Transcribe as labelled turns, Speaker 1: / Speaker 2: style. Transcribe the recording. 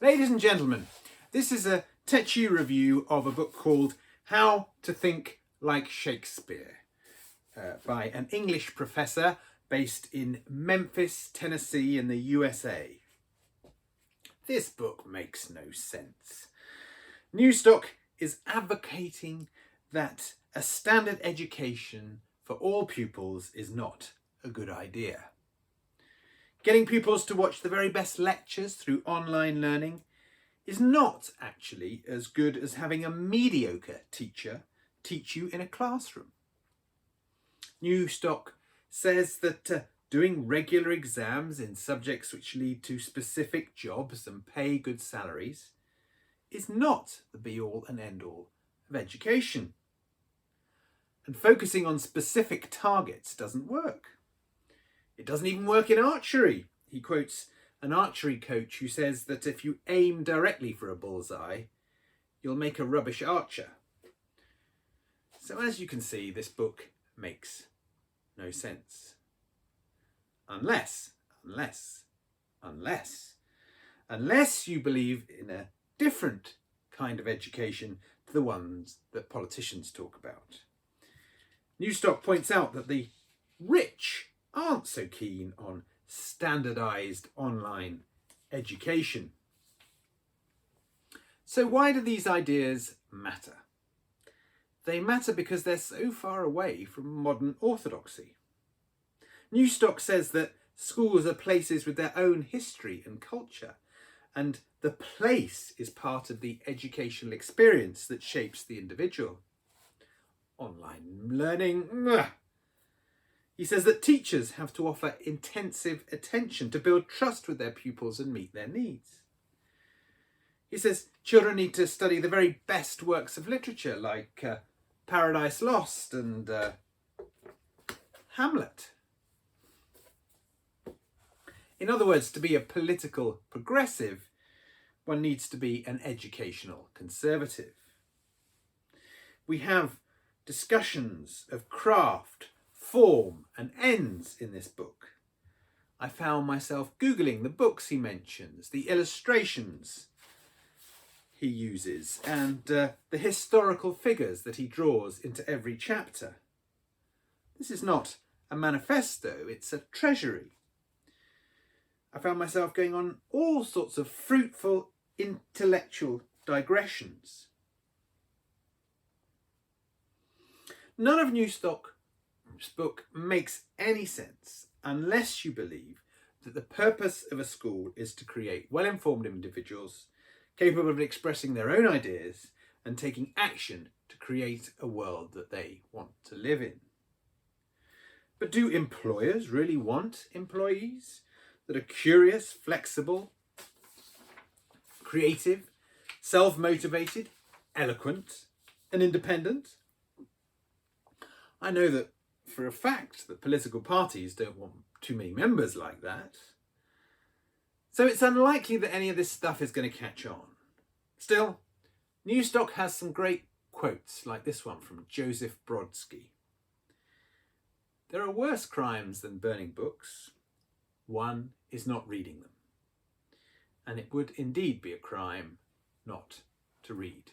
Speaker 1: Ladies and gentlemen, this is a touchy review of a book called To Think Like Shakespeare by an English professor based in Memphis, Tennessee in the USA. This book makes no sense. Newstok is advocating that a standard education for all pupils is not a good idea. Getting pupils to watch the very best lectures through online learning is not actually as good as having a mediocre teacher teach you in a classroom. Newstok says that doing regular exams in subjects which lead to specific jobs and pay good salaries is not the be-all and end-all of education. And focusing on specific targets doesn't work. It doesn't even work in archery. He quotes an archery coach who says that if you aim directly for a bullseye, you'll make a rubbish archer. So as you can see, this book makes no sense. Unless you believe in a different kind of education to the ones that politicians talk about. Newstok points out that the rich aren't so keen on standardized online education. So why do these ideas matter? They matter because they're so far away from modern orthodoxy. Newstok says that schools are places with their own history and culture, and the place is part of the educational experience that shapes the individual. Online learning, He says that teachers have to offer intensive attention to build trust with their pupils and meet their needs. He says children need to study the very best works of literature like Paradise Lost and Hamlet. In other words, to be a political progressive, one needs to be an educational conservative. We have discussions of craft, form and ends in this book. I found myself Googling the books he mentions, the illustrations he uses, and the historical figures that he draws into every chapter. This is not a manifesto, it's a treasury. I found myself going on all sorts of fruitful intellectual digressions. None of Newstok's book makes any sense unless you believe that the purpose of a school is to create well-informed individuals capable of expressing their own ideas and taking action to create a world that they want to live in. But do employers really want employees that are curious, flexible, creative, self-motivated, eloquent, and independent? I know that for a fact that political parties don't want too many members like that. So it's unlikely that any of this stuff is going to catch on. Still, Newstok has some great quotes like this one from Joseph Brodsky. There are worse crimes than burning books. One is not reading them. And it would indeed be a crime not to read.